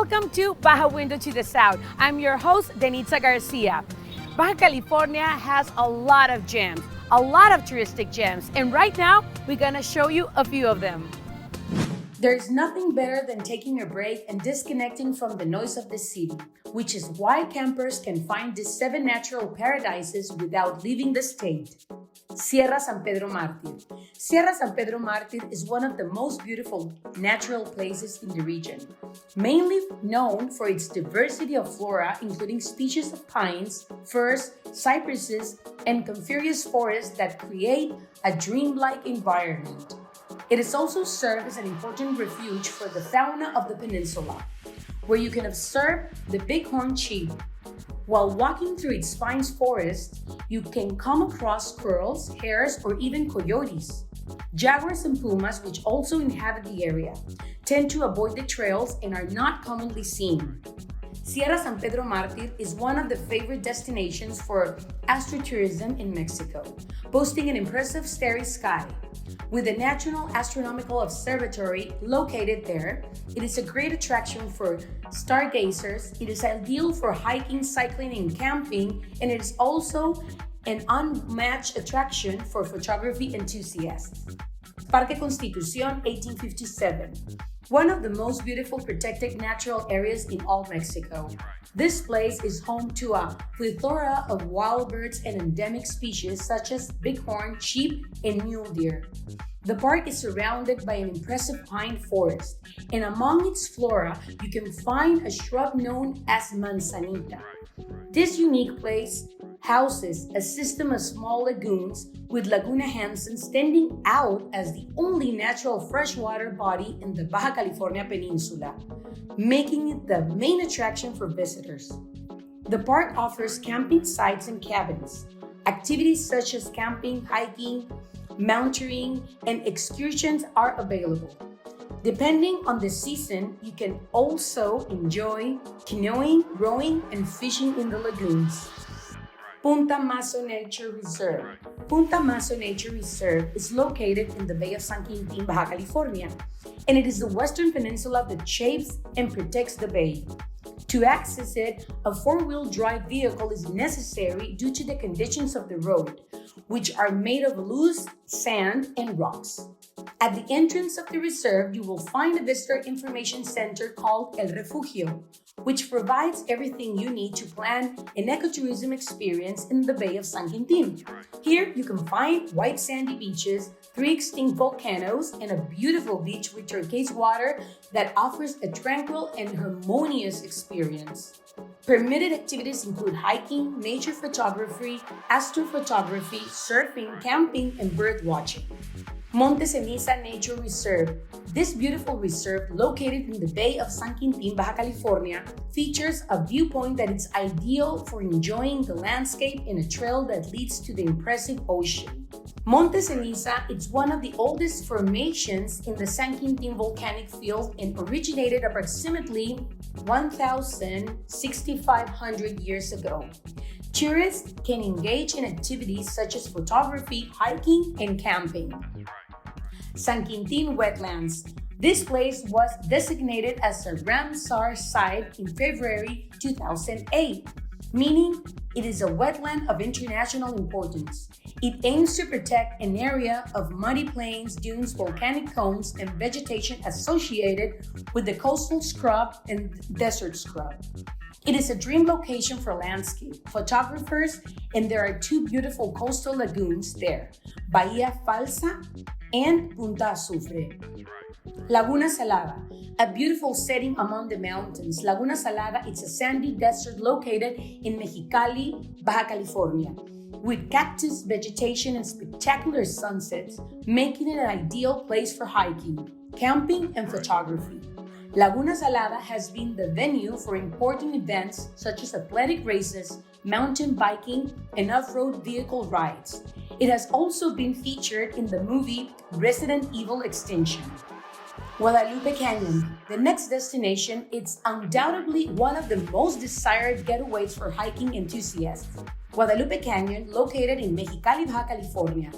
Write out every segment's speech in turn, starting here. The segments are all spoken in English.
Welcome to Baja Window to the South. I'm your host, Denitza Garcia. Baja California has a lot of gems, a lot of touristic gems, and right now we're gonna show you a few of them. There's nothing better than taking a break and disconnecting from the noise of the city, which is why campers can find these 7 natural paradises without leaving the state. Sierra San Pedro Martir. Sierra San Pedro Martir is one of the most beautiful natural places in the region, mainly known for its diversity of flora, including species of pines, firs, cypresses, and coniferous forests that create a dreamlike environment. It is also served as an important refuge for the fauna of the peninsula, where you can observe the bighorn sheep. While walking through its pine forest, you can come across squirrels, hares, or even coyotes. Jaguars and pumas, which also inhabit the area, tend to avoid the trails and are not commonly seen. Sierra San Pedro Martir is one of the favorite destinations for astrotourism in Mexico, boasting an impressive starry sky. With the National Astronomical Observatory located there, it is a great attraction for stargazers. It is ideal for hiking, cycling, and camping, and it is also an unmatched attraction for photography enthusiasts. Parque Constitución 1857, one of the most beautiful protected natural areas in all Mexico. This place is home to a plethora of wild birds and endemic species such as bighorn, sheep, and mule deer. The park is surrounded by an impressive pine forest, and among its flora, you can find a shrub known as manzanita. This unique place houses a system of small lagoons with Laguna Hansen standing out as the only natural freshwater body in the Baja California Peninsula, making it the main attraction for visitors. The park offers camping sites and cabins. Activities such as camping, hiking, mountaineering, and excursions are available. Depending on the season, you can also enjoy canoeing, rowing, and fishing in the lagoons. Punta Mazo Nature Reserve. Punta Mazo Nature Reserve is located in the Bay of San Quintin, Baja California, and it is the western peninsula that shapes and protects the bay. To access it, a 4-wheel drive vehicle is necessary due to the conditions of the road, which are made of loose sand and rocks. At the entrance of the reserve, you will find a visitor information center called El Refugio, which provides everything you need to plan an ecotourism experience in the Bay of San Quintin. Here, you can find white sandy beaches, 3 extinct volcanoes, and a beautiful beach with turquoise water that offers a tranquil and harmonious experience. Permitted activities include hiking, nature photography, astrophotography, surfing, camping, and bird watching. Monte Ceniza Nature Reserve. This beautiful reserve, located in the Bay of San Quintin, Baja California, features a viewpoint that is ideal for enjoying the landscape and a trail that leads to the impressive ocean. Monte Ceniza is one of the oldest formations in the San Quintin volcanic field and originated approximately 1,600 years ago. Tourists can engage in activities such as photography, hiking, and camping. San Quintin Wetlands. This place was designated as a Ramsar site in February 2008, meaning it is a wetland of international importance. It aims to protect an area of muddy plains, dunes, volcanic cones, and vegetation associated with the coastal scrub and desert scrub. It is a dream location for landscape photographers, and there are 2 beautiful coastal lagoons there, Bahía Falsa and Punta Azufre. Laguna Salada, a beautiful setting among the mountains. Laguna Salada is a sandy desert located in Mexicali, Baja California, with cactus vegetation and spectacular sunsets, making it an ideal place for hiking, camping, and photography. Laguna Salada has been the venue for important events such as athletic races, mountain biking, and off-road vehicle rides. It has also been featured in the movie Resident Evil Extinction. Guadalupe Canyon. The next destination is undoubtedly one of the most desired getaways for hiking enthusiasts. Guadalupe Canyon, located in Mexicali, Baja California.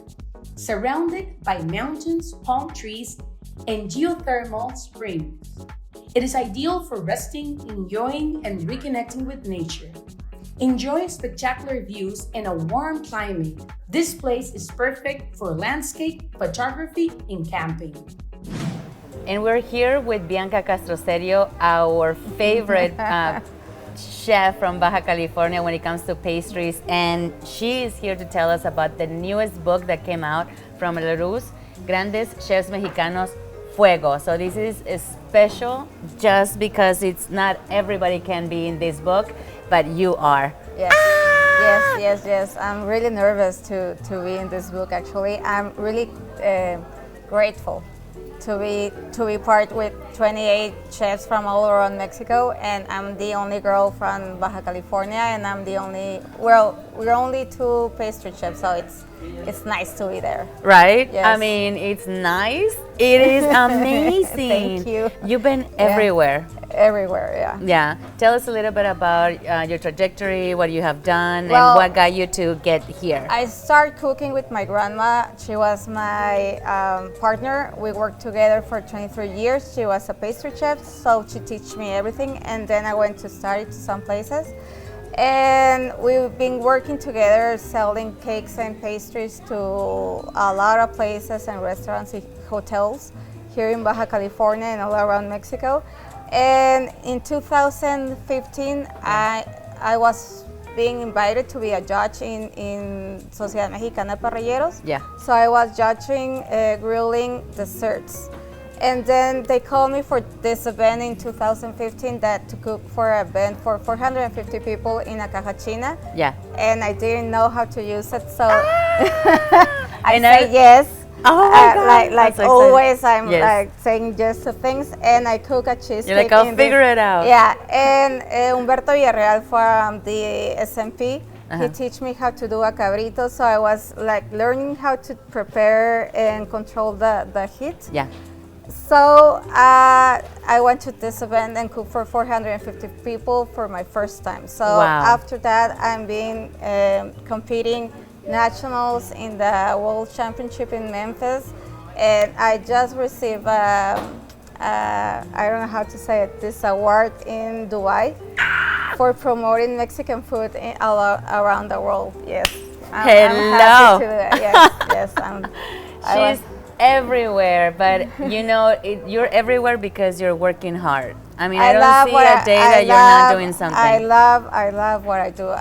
Surrounded by mountains, palm trees, and geothermal springs. It is ideal for resting, enjoying, and reconnecting with nature. Enjoy spectacular views and a warm climate. This place is perfect for landscape, photography, and camping. And we're here with Bianca Castro-Cerio, our favorite chef from Baja California when it comes to pastries, and she is here to tell us about the newest book that came out from Larus, Grandes Chefs Mexicanos Fuego. So this is special just because it's not everybody can be in this book, but you are. Yes, yes. I'm really nervous to be in this book. Actually, I'm really grateful to be part with 28 chefs from all around Mexico, and I'm the only girl from Baja California, and I'm the only, well, we're only 2 pastry chefs, so it's nice to be there. Right? Yes. I mean, it's nice. It is amazing. Thank you. You've been everywhere. Everywhere, yeah. Yeah. Tell us a little bit about your trajectory, what you have done, Well, and what got you to get here. I started cooking with my grandma. She was my partner. We worked together for 23 years. She was a pastry chef, so she taught me everything. And then I went to study to some places. And we've been working together, selling cakes and pastries to a lot of places and restaurants and hotels here in Baja California and all around Mexico. And in 2015, I was being invited to be a judge in Sociedad Mexicana Parrilleros. Yeah. So I was judging grilling desserts. And then they called me for this event in 2015 to cook for an event for 450 people in a cajachina. Yeah. And I didn't know how to use it, so I said yes. Oh my God. Like So always, I'm yes. like saying yes to things, and I cook a cheesecake. You're like, I'll figure it out. Yeah, and Humberto Villarreal from the SMP, he teach me how to do a cabrito, so I was like learning how to prepare and control the heat. Yeah. So I went to this event and cooked for 450 people for my first time. So after that, I'm been competing nationals in the World Championship in Memphis, and I just received I don't know how to say it, this award in Dubai for promoting Mexican food all around the world. Yes. I'm happy to do that. Yes. She's everywhere, but you know, you're everywhere because you're working hard. I mean, I don't see a day that you're not doing something. I love what I do.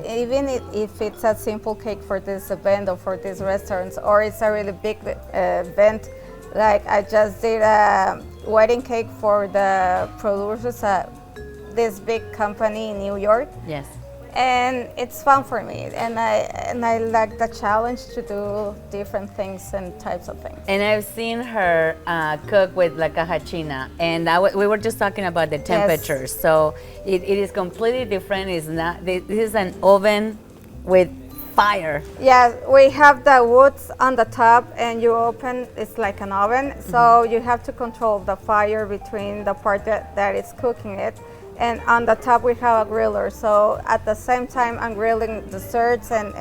Even if it's a simple cake for this event or for these restaurants, or it's a really big event, like I just did a wedding cake for the producers at this big company in New York. Yes. And it's fun for me, and I like the challenge to do different things and types of things. And I've seen her cook with la cajachina, and we were just talking about the temperatures. Yes. So it is completely different. It's not. This is an oven with fire. Yeah, we have the woods on the top, and you open. It's like an oven. So you have to control the fire between the part that is cooking it. And on the top we have a griller, so at the same time I'm grilling desserts and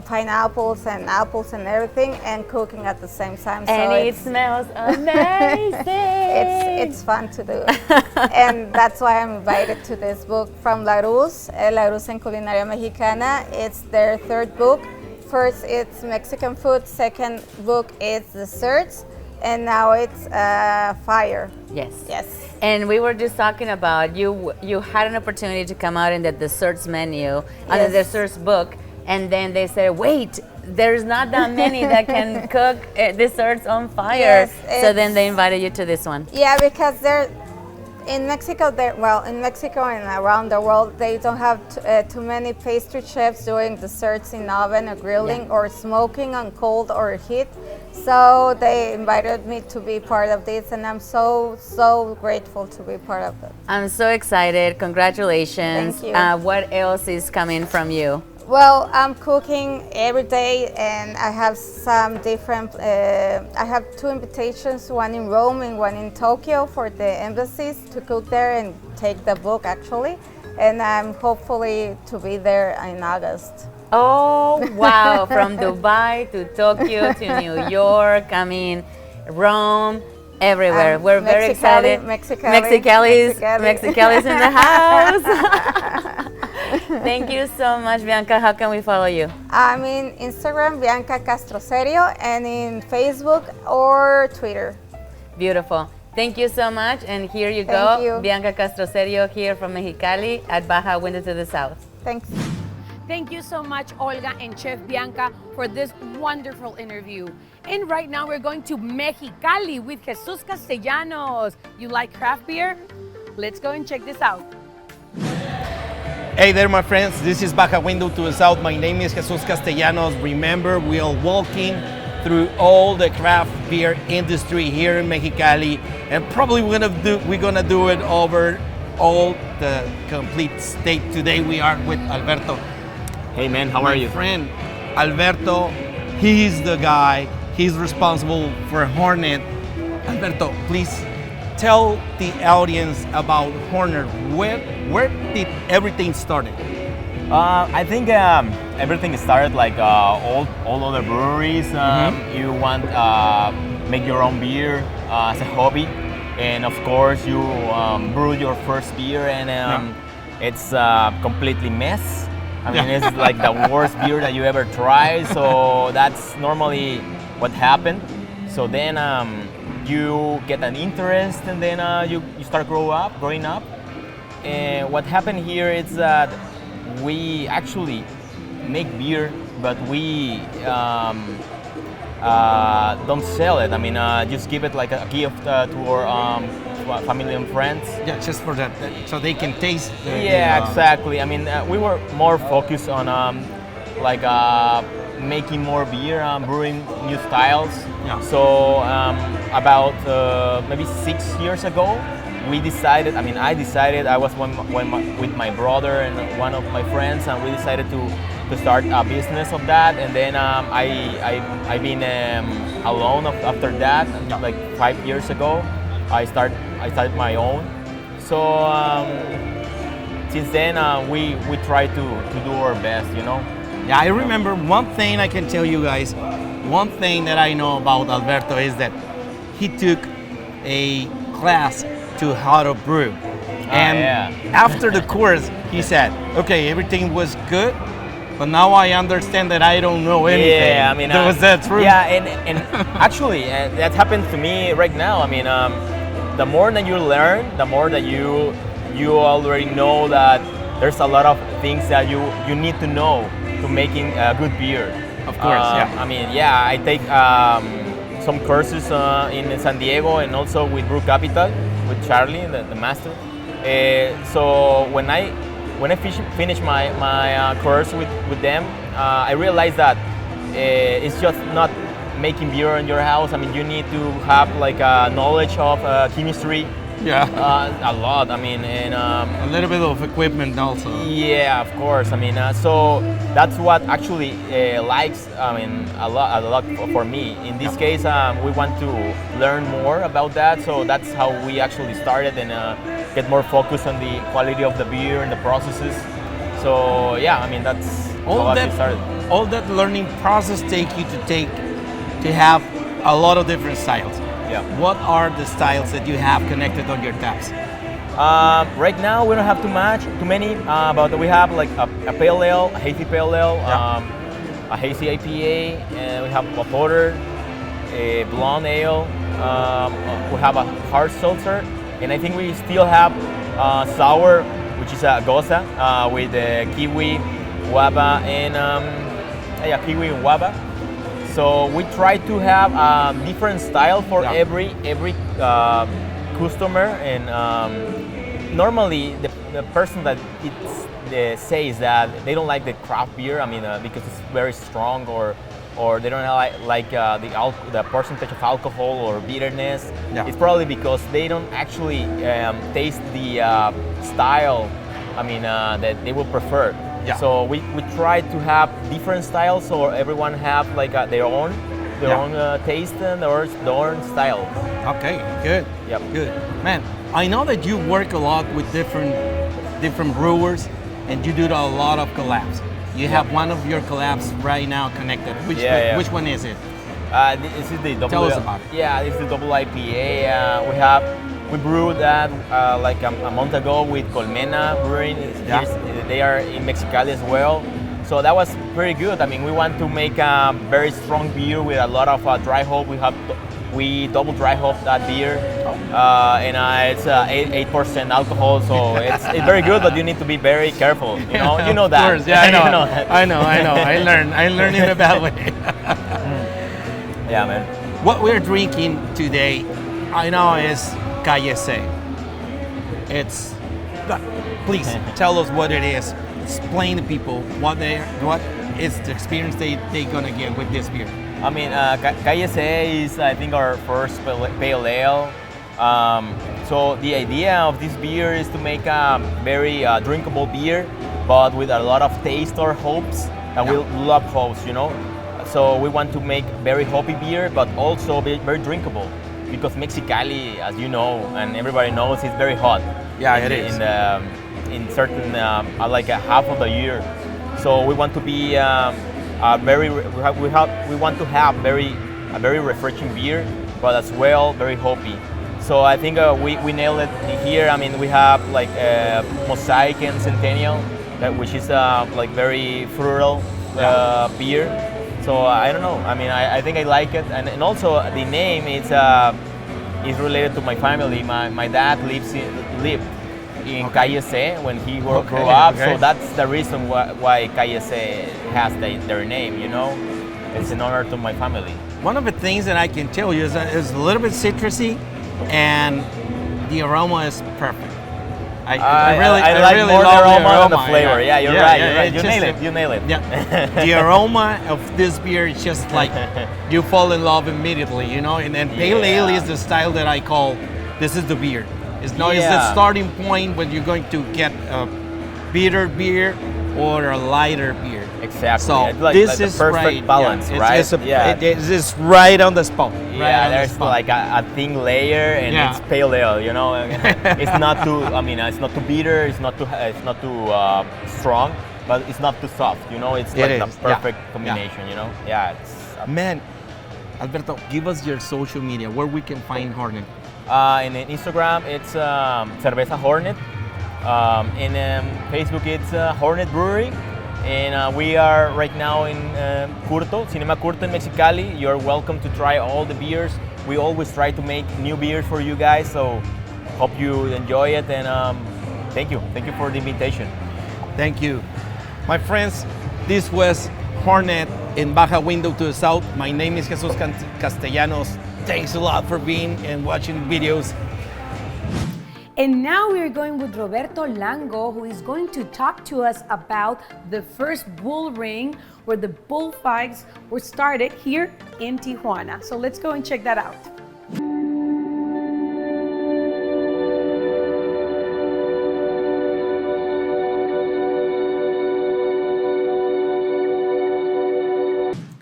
pineapples and apples and everything, and cooking at the same time. And so it smells amazing. It's fun to do. And that's why I'm invited to this book from Larus en Culinaria Mexicana. It's their 3rd book. First it's Mexican food, 2nd book is desserts, and now it's fire. Yes. And we were just talking about you had an opportunity to come out in the desserts menu, on the desserts book, and then they said, wait, there's not that many that can cook desserts on fire. Yes, so then they invited you to this one. Yeah, because in Mexico and around the world, they don't have too many pastry chefs doing desserts in oven or grilling or smoking on cold or heat. So they invited me to be part of this, and I'm so grateful to be part of it. I'm so excited. Congratulations. Thank you. What else is coming from you? Well, I'm cooking every day, and I have some different, I have 2 invitations, one in Rome and one in Tokyo for the embassies to cook there and take the book actually. And I'm hopefully to be there in August. Oh, wow. From Dubai to Tokyo to New York, I mean, Rome. Everywhere. We're very excited. Mexicali's in the house. Thank you so much, Bianca. How can we follow you? I'm in Instagram, Bianca Castro-Cerio, and in Facebook or Twitter. Beautiful. Thank you so much. And here you Thank go. you. Bianca Castro-Cerio here from Mexicali at Baja Window to the South. Thanks. Thank you so much, Olga and Chef Bianca, for this wonderful interview. And right now we're going to Mexicali with Jesus Castellanos. You like craft beer? Let's go and check this out. Hey there, my friends. This is Baja Window to the South. My name is Jesus Castellanos. Remember, we are walking through all the craft beer industry here in Mexicali, and probably we're gonna do it over all the complete state. Today we are with Alberto. Hey man, how are you? My friend Alberto, he's the guy. He's responsible for Hornet. Alberto, please tell the audience about Hornet. Where did everything started? I think everything started like all other breweries. You want make your own beer as a hobby, and of course you brew your first beer, and it's completely mess. I mean, it's like the worst beer that you ever tried. So that's normally what happened. So then you get an interest, and then you start growing up. And what happened here is that we actually make beer, but we don't sell it. I mean, just give it like a gift to our family and friends. Yeah, just for that, so they can taste. Exactly. I mean, we were more focused on making more beer, brewing new styles. Yeah. So about maybe 6 years ago, we decided. I mean, I decided. I was with my brother and one of my friends, and we decided to start a business of that. And then I've been alone after that. Like 5 years ago, I started my own. So since then, we try to do our best, you know. Yeah, I remember one thing I can tell you guys. One thing that I know about Alberto is that he took a class to how to brew. And after the course, he said, okay, everything was good, but now I understand that I don't know anything. Yeah, I mean, was that true? Yeah, and actually, that happens to me right now. I mean, the more that you learn, the more that you already know that there's a lot of things that you need to know to making a good beer. Of course, I mean, yeah, I take some courses in San Diego and also with Brew Capital with Charlie, the master. So when I finished my course with them, I realized that it's just not making beer in your house. I mean, you need to have like a knowledge of chemistry. Yeah. A lot. I mean, and a little bit of equipment also. Yeah, of course. I mean, so that's what actually likes. I mean, a lot for me. In this case, we want to learn more about that. So that's how we actually started and get more focus on the quality of the beer and the processes. So yeah, I mean that's how we started. All that learning process take you to have a lot of different styles. Yeah. What are the styles that you have connected on your taps? Right now we don't have too many, but we have like a pale ale, a hazy pale ale, a hazy IPA, and we have a porter, a blonde ale. We have a hard seltzer, and I think we still have sour, which is a goza with kiwi, guava, and kiwi and guava. So we try to have a different style for every customer, and normally the person that says that they don't like the craft beer. I mean, because it's very strong, or they don't like the percentage of alcohol or bitterness. Yeah. It's probably because they don't actually taste the style. I mean, that they would prefer. Yeah. So we try to have different styles, so everyone have like their own taste and their own style. Okay, good. Yep. Good. Man, I know that you work a lot with different brewers, and you do a lot of collabs. You have one of your collabs right now connected. Which one is it? This is the double. Tell us about it. Yeah, this is the double IPA. We brewed that like a month ago with Colmena Brewing. Yeah. They are in Mexicali as well. So that was pretty good. I mean, we want to make a very strong beer with a lot of dry hop. We double dry hop that beer, and it's 8% alcohol. So it's very good, but you need to be very careful. You know that. Of course, yeah, I know. You know that. I know. I learned in a bad way. Yeah, man. What we're drinking today, I know, is Calle C. Please tell us what it is. Explain to people what is the experience they're gonna get with this beer. I mean, Calle C is, I think, our first pale ale. So the idea of this beer is to make a very drinkable beer, but with a lot of taste or hops, and we love hops, So we want to make very hoppy beer, but also very drinkable, because Mexicali, as you know, and everybody knows, is very hot. Yeah, it is. In certain, like a half of the year. So we want to be we want to have a very refreshing beer, but as well very hoppy. So I think we nailed it here. I mean, we have like Mosaic and Centennial, which is like very frugal beer. So I don't know. I mean, I think I like it, and also the name is related to my family. My dad lived in Calle C when he grew up, so that's the reason why Calle C has their name. It's an honor to my family. One of the things that I can tell you is that it's a little bit citrusy, and the aroma is perfect. I really more love the aroma than the flavor. Yeah, you're right. You nail it. Yeah, the aroma of this beer is just like you fall in love immediately, And then pale ale is the style that I call this is the beer. It's the starting point when you're going to get a bitter beer or a lighter beer. Exactly. So this is the perfect balance, right? It is right on the spot. There's like a thin layer, and it's pale ale. It's not too. I mean, it's not too bitter. It's not too strong, but it's not too soft. It's like the perfect combination. Man, Alberto, give us your social media where we can find Hornet. In Instagram, it's Cerveza Hornet. In Facebook, it's Hornet Brewery. And we are right now in Cinema Curto in Mexicali. You're welcome to try all the beers. We always try to make new beers for you guys, so hope you enjoy it. And thank you for the invitation. Thank you. My friends, this was Hornet in Baja Window to the south. My name is Jesus Castellanos. Thanks a lot for being and watching videos. And now we're going with Roberto Lango, who is going to talk to us about the first bull ring where the bullfights were started here in Tijuana. So let's go and check that out.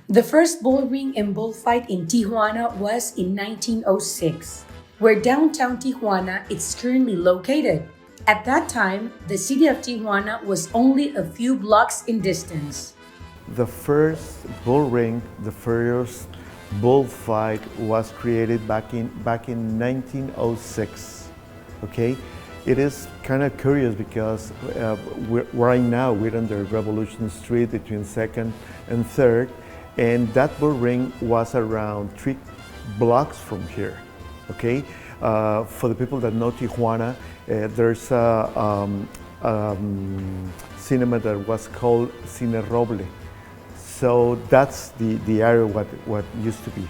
The first bull ring and bullfight in Tijuana was in 1906, where downtown Tijuana is currently located. At that time, the city of Tijuana was only a few blocks in distance. The first bull ring, the first bullfight was created back in 1906. Okay, it is kind of curious because right now we're on the Revolution Street between 2nd and 3rd, and that bull ring was around 3 blocks from here. Okay, for the people that know Tijuana, there's a cinema that was called Cine Roble. So that's the area what used to be.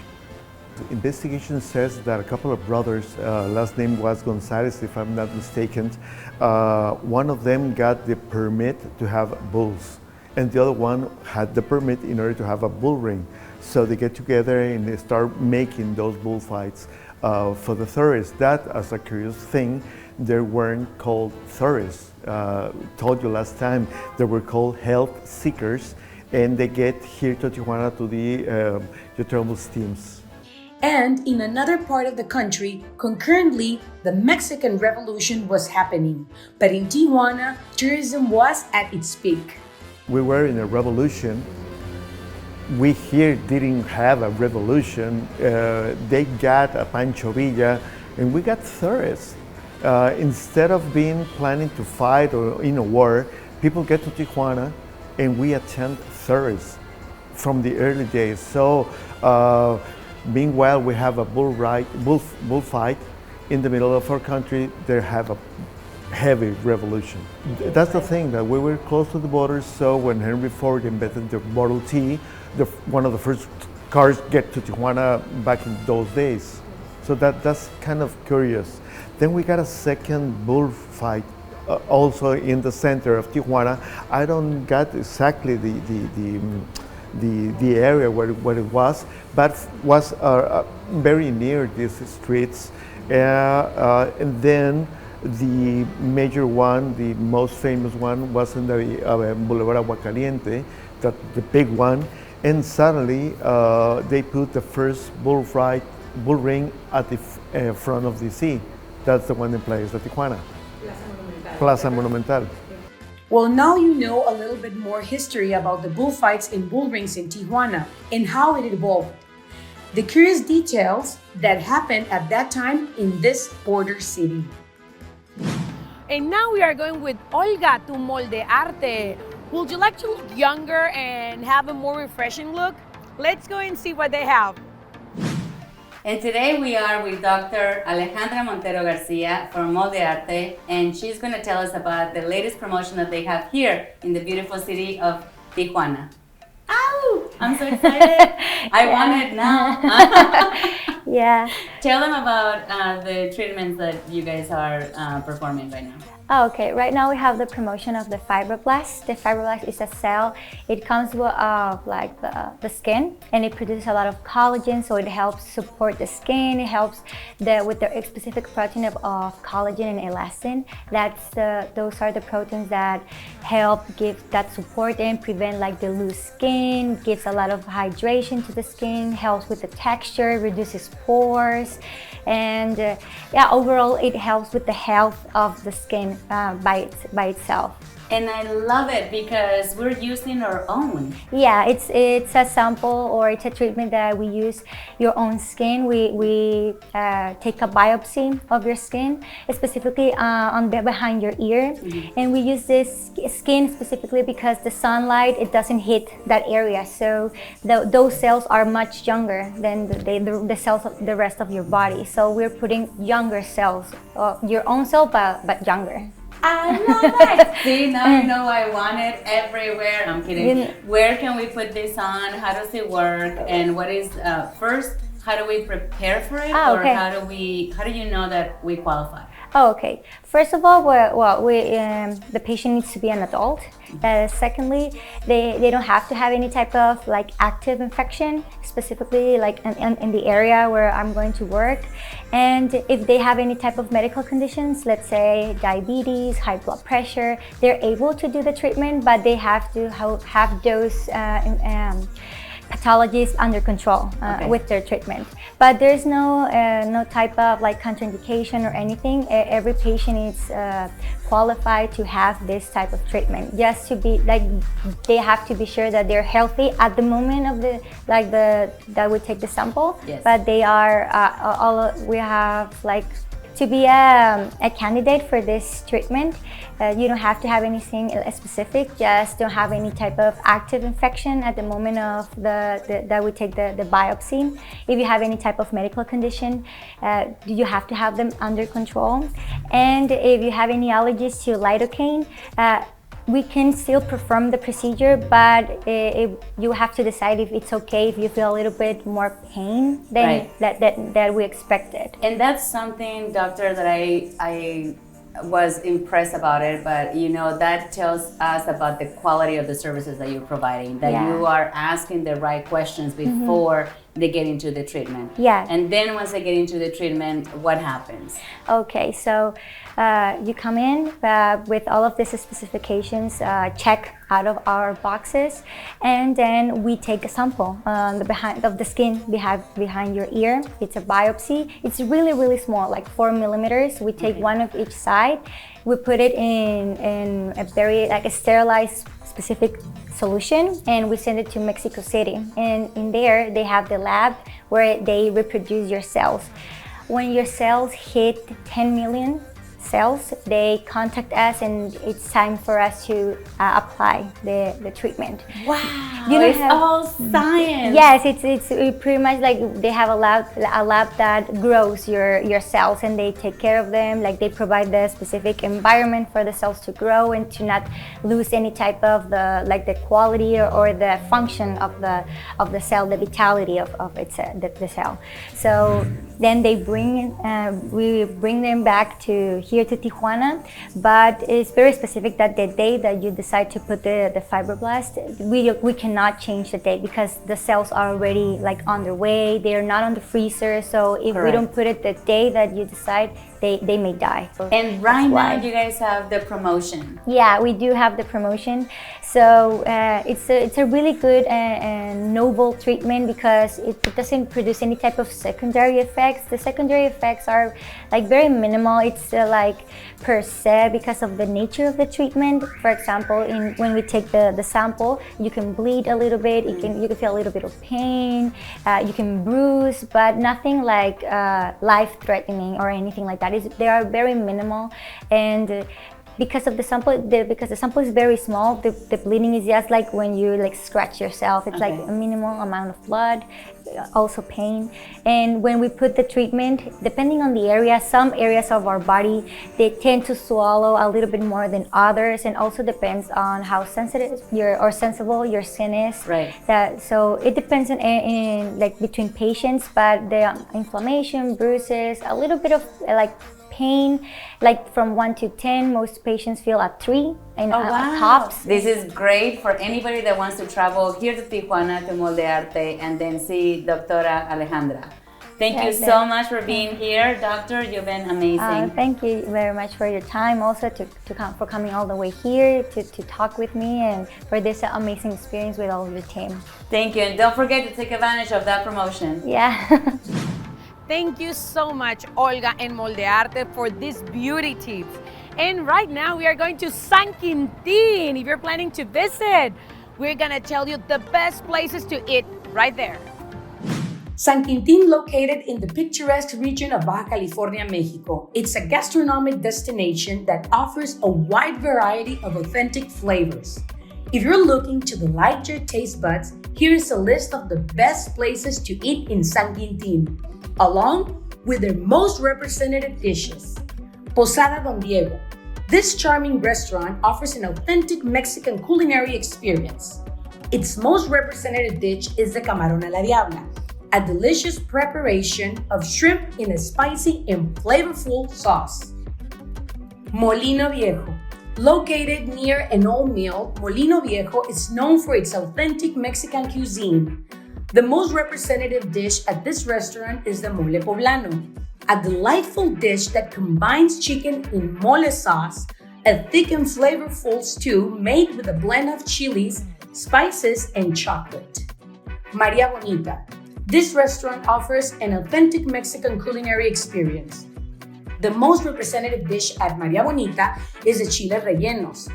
The investigation says that a couple of brothers, last name was Gonzalez, if I'm not mistaken, one of them got the permit to have bulls, and the other one had the permit in order to have a bull ring. So they get together and they start making those bullfights for the tourists. That, as a curious thing, they weren't called tourists. Told you last time, they were called health seekers, and they get here to Tijuana to the geothermal steams. And in another part of the country, concurrently, the Mexican Revolution was happening. But in Tijuana, tourism was at its peak. We were in a revolution, we here didn't have a revolution. They got a Pancho Villa, and we got tourists. Instead of being planning to fight or in a war, people get to Tijuana, and we attend tourists from the early days. So, meanwhile, we have a bullfight in the middle of our country. They have a heavy revolution. That's the thing, that we were close to the border, so when Henry Ford invented the Model T, one of the first cars get to Tijuana back in those days. So that's kind of curious. Then we got a second bullfight also in the center of Tijuana. I don't got exactly the area where it was, but was very near these streets. And then the major one, the most famous one, was in the Boulevard Agua Caliente, the big one. And suddenly they put the first bull ring at the front of the sea. That's the one in Playa de Tijuana. Plaza Monumental. Well, now you know a little bit more history about the bullfights and bull rings in Tijuana and how it evolved. The curious details that happened at that time in this border city. And now we are going with Olga to Molde Arte. Would you like to look younger and have a more refreshing look? Let's go and see what they have. And today we are with Dr. Alejandra Montero Garcia from Molde Arte, and she's going to tell us about the latest promotion that they have here in the beautiful city of Tijuana. Ow! I'm so excited. I want it now. Yeah. Tell them about the treatments that you guys are performing right now. Oh, okay, right now we have the promotion of the fibroblast. The fibroblast is a cell. It comes with like the skin, and it produces a lot of collagen, so it helps support the skin. It helps with the specific protein of collagen and elastin. Those are the proteins that help give that support and prevent like the loose skin, gives a lot of hydration to the skin, helps with the texture, reduces pores, and yeah, overall it helps with the health of the skin by itself. And I love it because we're using our own. Yeah, it's a sample, or it's a treatment that we use your own skin. We take a biopsy of your skin, specifically behind your ear, and we use this skin specifically because the sunlight, it doesn't hit that area. So those cells are much younger than the cells of the rest of your body. So we're putting younger cells, your own cell, but younger. I love it. See, now you know I want it everywhere. I'm kidding. Where can we put this on? How does it work? And what is first? How do we prepare for it? Oh, okay. Or how do you know that we qualify? Oh, okay. First of all, the patient needs to be an adult. Secondly, they don't have to have any type of like active infection, specifically like in the area where I'm going to work. And if they have any type of medical conditions, let's say diabetes, high blood pressure, they're able to do the treatment, but they have to have those pathologies under control with their treatment. But there's no type of like contraindication or anything. Every patient is qualified to have this type of treatment. Just to be like, they have to be sure that they're healthy at the moment of that we take the sample. Yes. But they are we have like, to be a candidate for this treatment, you don't have to have anything specific, just don't have any type of active infection at the moment of that we take the biopsy. If you have any type of medical condition, you have to have them under control. And if you have any allergies to lidocaine, we can still perform the procedure, but you have to decide if it's okay if you feel a little bit more pain than that we expected. And that's something, doctor, that I was impressed about it, but you know, that tells us about the quality of the services that you're providing, that you are asking the right questions before they get into the treatment. Yeah. And then once they get into the treatment, what happens? Okay, so you come in with all of these specifications, check out of our boxes, and then we take a sample behind of the skin behind your ear. It's a biopsy. It's really, really small, like 4 millimeters. We take one of each side. We put it in a very like a sterilized specific solution, and we send it to Mexico City. And in there, they have the lab where they reproduce your cells. When your cells hit 10 million cells, they contact us, and it's time for us to apply the treatment. Wow, it's all science. Yes, it's pretty much like they have a lab that grows your cells, and they take care of them. Like they provide the specific environment for the cells to grow and to not lose any type of the quality or the function of the cell, the vitality of its the cell. So then we bring them back to here to Tijuana, but it's very specific that the day that you decide to put the fibroblast, we cannot change the date because the cells are already like on their way. They are not on the freezer, so if we don't put it the day that you decide, they may die. And right now you guys have the promotion. Yeah, we do have the promotion. So it's a really good and novel treatment because it doesn't produce any type of secondary effects. The secondary effects are like very minimal. It's like per se because of the nature of the treatment. For example, when we take the sample, you can bleed a little bit. You can feel a little bit of pain. You can bruise, but nothing like life-threatening or anything like that. They are very minimal, and because the sample is very small, the bleeding is just like when you like scratch yourself. It's like a minimal amount of blood, also pain. And when we put the treatment, depending on the area, some areas of our body, they tend to swallow a little bit more than others, and also depends on how sensitive sensible your skin is. Right. So it depends in like between patients, but the inflammation, bruises, a little bit of like pain, like from 1 to 10, most patients feel at 3 and tops. This is great for anybody that wants to travel here to Tijuana to Molde Arte and then see Doctora Alejandra. Thank you so much for being here, Doctor. You've been amazing. Thank you very much for your time, also for coming all the way here to talk with me and for this amazing experience with all of your team. Thank you, and don't forget to take advantage of that promotion. Yeah. Thank you so much, Olga and Molde Arte, for these beauty tips. And right now we are going to San Quintin. If you're planning to visit, we're gonna tell you the best places to eat right there. San Quintin, located in the picturesque region of Baja California, Mexico. It's a gastronomic destination that offers a wide variety of authentic flavors. If you're looking to delight your taste buds, here is a list of the best places to eat in San Quintin, along with their most representative dishes. Posada Don Diego. This charming restaurant offers an authentic Mexican culinary experience. Its most representative dish is the camarón a la diabla, a delicious preparation of shrimp in a spicy and flavorful sauce. Molino Viejo. Located near an old mill, Molino Viejo is known for its authentic Mexican cuisine. The most representative dish at this restaurant is the mole poblano, a delightful dish that combines chicken in mole sauce, a thick and flavorful stew made with a blend of chilies, spices, and chocolate. Maria Bonita. This restaurant offers an authentic Mexican culinary experience. The most representative dish at Maria Bonita is the chile rellenos,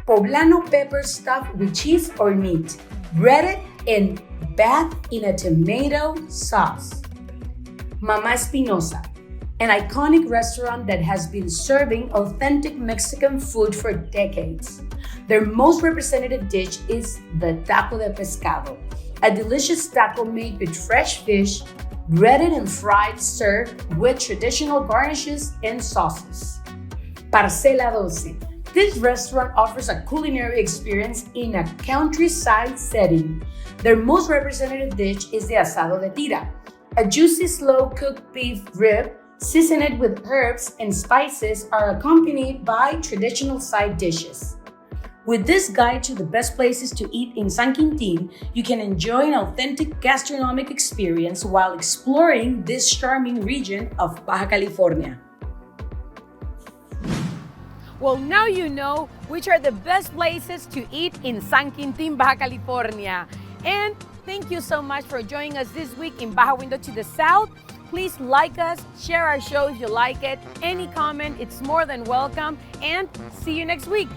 poblano pepper stuffed with cheese or meat, breaded and bathed in a tomato sauce. Mama Espinosa, an iconic restaurant that has been serving authentic Mexican food for decades. Their most representative dish is the taco de pescado, a delicious taco made with fresh fish, breaded and fried, served with traditional garnishes and sauces. Parcela 12. This restaurant offers a culinary experience in a countryside setting. Their most representative dish is the asado de tira, a juicy slow-cooked beef rib seasoned with herbs and spices are accompanied by traditional side dishes. With this guide to the best places to eat in San Quintin, you can enjoy an authentic gastronomic experience while exploring this charming region of Baja California. Well, now you know which are the best places to eat in San Quintin, Baja California. And thank you so much for joining us this week in Baja Window to the South. Please like us, share our show if you like it. Any comment, it's more than welcome. And see you next week.